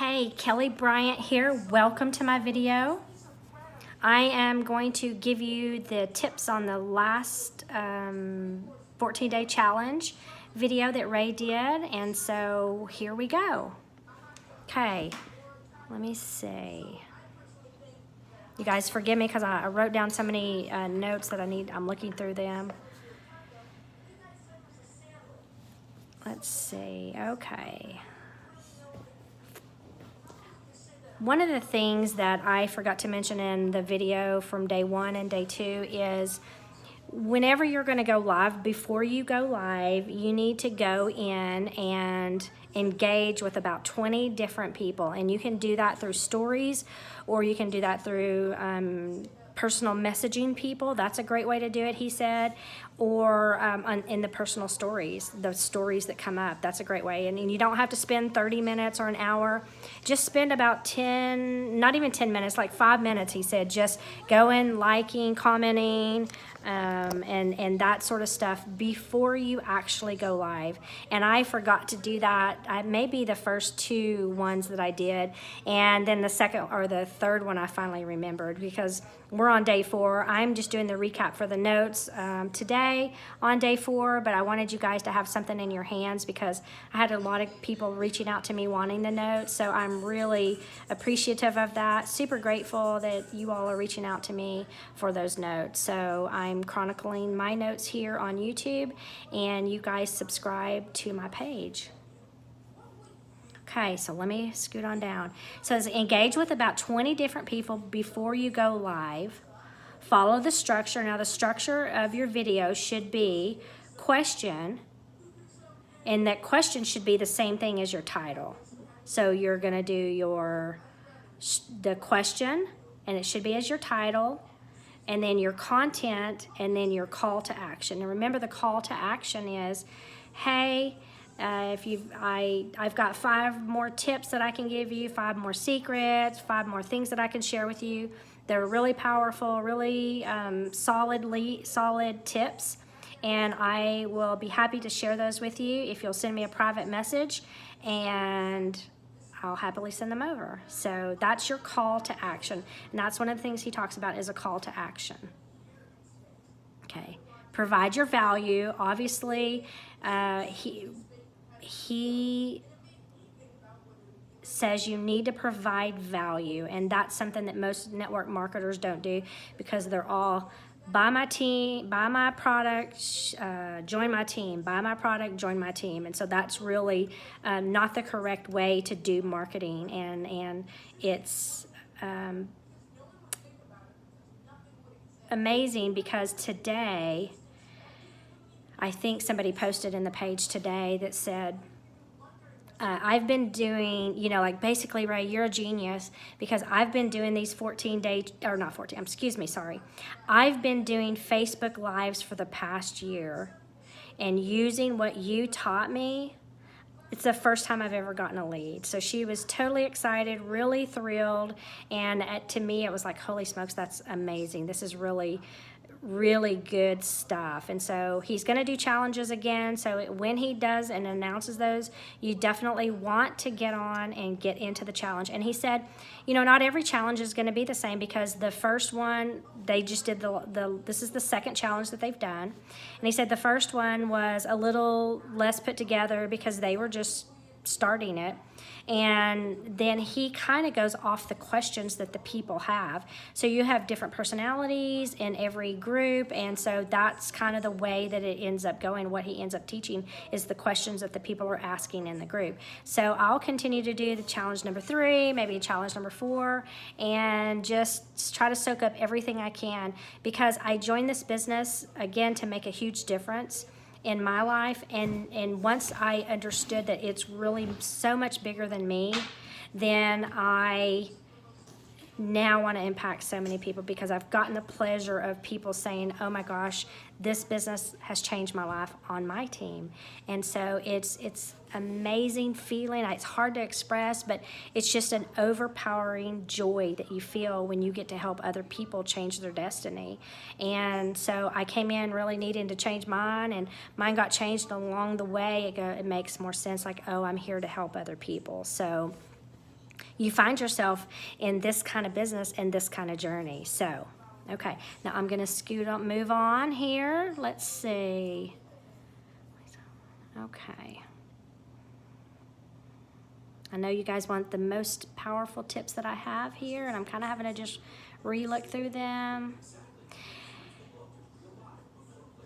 Hey, Kelly Bryant here. Welcome to my video. I am going to give you the tips on the last 14-day challenge video that Ray did, and so here we go. Okay, let me see. You guys forgive me because I wrote down so many notes that I'm looking through them. Let's see, okay. One of the things that I forgot to mention in the video from day 1 and day 2 is whenever you're going to go live, before you go live, you need to go in and engage with about 20 different people. And you can do that through stories, or you can do that through personal messaging people. That's a great way to do it, he said. Or in the personal stories, the stories that come up. That's a great way. And you don't have to spend 30 minutes or an hour. Just spend about 10, not even 10 minutes, like 5 minutes, he said. Just going, liking, commenting, and that sort of stuff before you actually go live. And I forgot to do that. Maybe the first 2 ones that I did, and then the second or the third one I finally remembered, because we're on day 4. I'm just doing the recap for the notes today on day 4, but I wanted you guys to have something in your hands because I had a lot of people reaching out to me wanting the notes, so I'm really appreciative of that. Super grateful that you all are reaching out to me for those notes. So I'm chronicling my notes here on YouTube, and you guys subscribe to my page. Okay, so let me scoot on down. It says engage with about 20 different people before you go live. Follow the structure. Now the structure of your video should be question, and that question should be the same thing as your title. So you're going to do the question, and it should be as your title, and then your content, and then your call to action. And remember, the call to action is, hey, I've got 5 more tips that I can give you, 5 more secrets, 5 more things that I can share with you. They're really powerful, really solid tips, and I will be happy to share those with you if you'll send me a private message, and I'll happily send them over. So that's your call to action, and that's one of the things he talks about is a call to action. Okay, provide your value. Obviously, he says you need to provide value, and that's something that most network marketers don't do, because they're all buy my team, buy my product, join my team, buy my product, join my team. And so that's really not the correct way to do marketing, and it's amazing because today, I think somebody posted in the page today that said, I've been doing, like basically, Ray, you're a genius, because I've been doing these 14-day, or not 14, excuse me, sorry. I've been doing Facebook Lives for the past year, and using what you taught me, it's the first time I've ever gotten a lead. So she was totally excited, really thrilled, and to me it was like, holy smokes, that's amazing. This is really good stuff. And so he's going to do challenges again. So when he does and announces those, you definitely want to get on and get into the challenge. And he said, not every challenge is going to be the same, because the first one, they just did this is the second challenge that they've done. And he said the first one was a little less put together because they were just starting it. And then he kind of goes off the questions that the people have. So you have different personalities in every group, and so that's kind of the way that it ends up going. What he ends up teaching is the questions that the people are asking in the group. So I'll continue to do the challenge number 3, maybe challenge number 4, and just try to soak up everything I can, because I joined this business again to make a huge difference in my life, and once I understood that it's really so much bigger than me, then I now want to impact so many people, because I've gotten the pleasure of people saying, oh my gosh, this business has changed my life on my team. And so it's amazing feeling. It's hard to express, but it's just an overpowering joy that you feel when you get to help other people change their destiny. And so I came in really needing to change mine, and mine got changed along the way. It makes more sense, like, oh, I'm here to help other people. So you find yourself in this kind of business and this kind of journey. So, okay, now I'm gonna move on here. Let's see. Okay. I know you guys want the most powerful tips that I have here, and I'm kind of having to just re-look through them.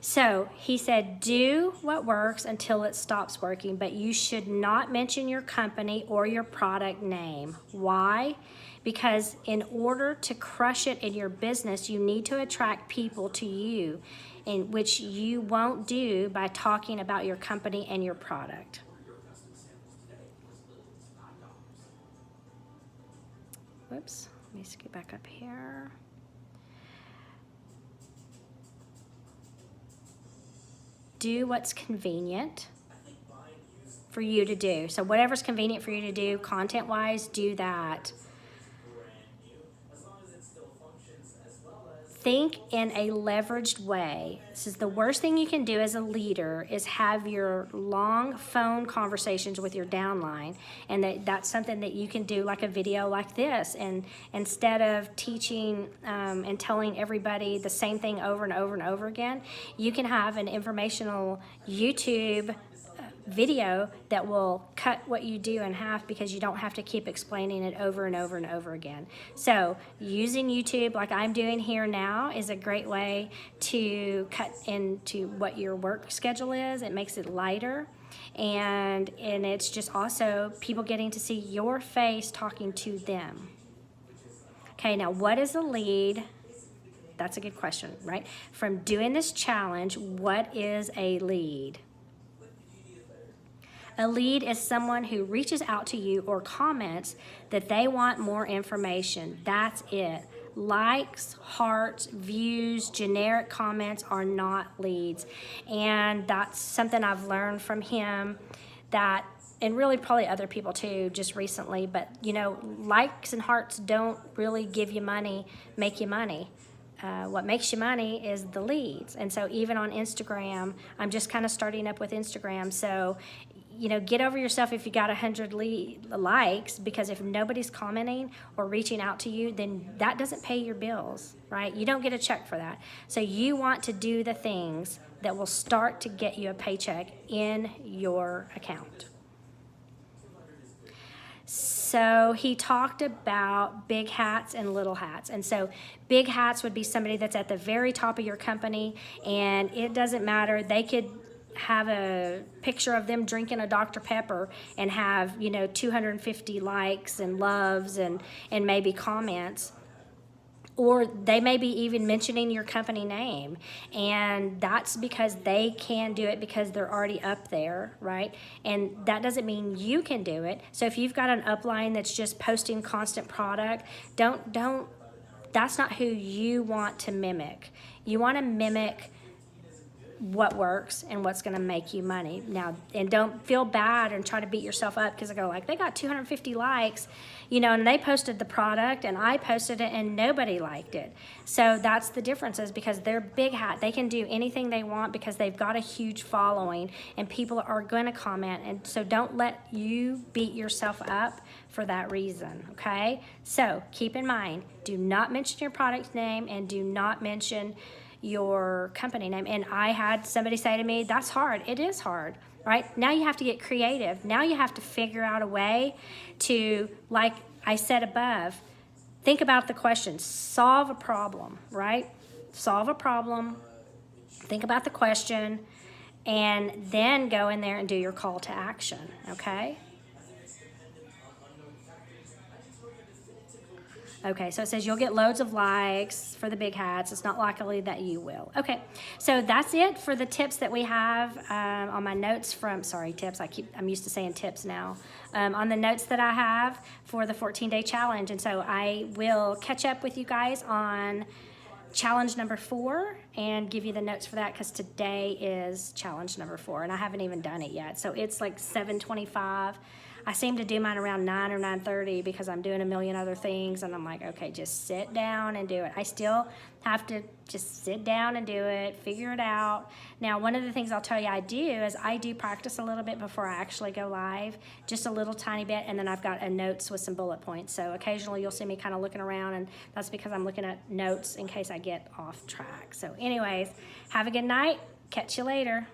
So he said, do what works until it stops working, but you should not mention your company or your product name. Why? Because in order to crush it in your business, you need to attract people to you, in which you won't do by talking about your company and your product. Whoops, let me scoot back up here. Do what's convenient for you to do. So whatever's convenient for you to do, content-wise, do that. Think in a leveraged way. This is the worst thing you can do as a leader, is have your long phone conversations with your downline, and that's something that you can do like a video like this. And instead of teaching and telling everybody the same thing over and over and over again, you can have an informational YouTube video that will cut what you do in half, because you don't have to keep explaining it over and over and over again. So using YouTube like I'm doing here now is a great way to cut into what your work schedule is. It makes it lighter, and it's just also people getting to see your face talking to them. Okay, now what is a lead? That's a good question, right? From doing this challenge, what is a lead? A lead is someone who reaches out to you or comments that they want more information. That's it. Likes, hearts, views, generic comments are not leads. And that's something I've learned from him, that, and really probably other people too, just recently. But, you know, likes and hearts don't really give you money, make you money. What makes you money is the leads. And so even on Instagram, I'm just kind of starting up with Instagram. So, you know, get over yourself if you got 100 likes, because if nobody's commenting or reaching out to you, then that doesn't pay your bills, right? You don't get a check for that. So you want to do the things that will start to get you a paycheck in your account. So he talked about big hats and little hats. And so big hats would be somebody that's at the very top of your company, and it doesn't matter. They could have a picture of them drinking a Dr. Pepper and have, you know, 250 likes and loves and maybe comments. Or they may be even mentioning your company name, and that's because they can do it because they're already up there, right? And that doesn't mean you can do it. So if you've got an upline that's just posting constant product, that's not who you want to mimic. You want to mimic what works and what's going to make you money. Now, and don't feel bad and try to beat yourself up because I go like, they got 250 likes, you know, and they posted the product and I posted it and nobody liked it. So that's the difference, is because they're big hat. They can do anything they want because they've got a huge following and people are going to comment. And so don't let you beat yourself up for that reason, okay? So keep in mind, do not mention your product name and do not mention your company name. And I had somebody say to me, that's hard. It is hard, right? Now you have to get creative. Now you have to figure out a way to, like I said above, think about the question, solve a problem, right? Solve a problem, think about the question, and then go in there and do your call to action, okay? Okay, so it says you'll get loads of likes for the big hats. It's not likely that you will. Okay, so that's it for the tips that we have on my notes from, tips. I'm used to saying tips now. On the notes that I have for the 14-day challenge. And so I will catch up with you guys on challenge number 4 and give you the notes for that, because today is challenge number 4 and I haven't even done it yet. So it's like 7:25. I seem to do mine around 9 or 9:30 because I'm doing a million other things, and I'm like, okay, just sit down and do it. I still have to just sit down and do it, figure it out. Now, one of the things I'll tell you I do is I do practice a little bit before I actually go live, just a little tiny bit, and then I've got a notes with some bullet points. So occasionally you'll see me kind of looking around, and that's because I'm looking at notes in case I get off track. So anyways, have a good night. Catch you later.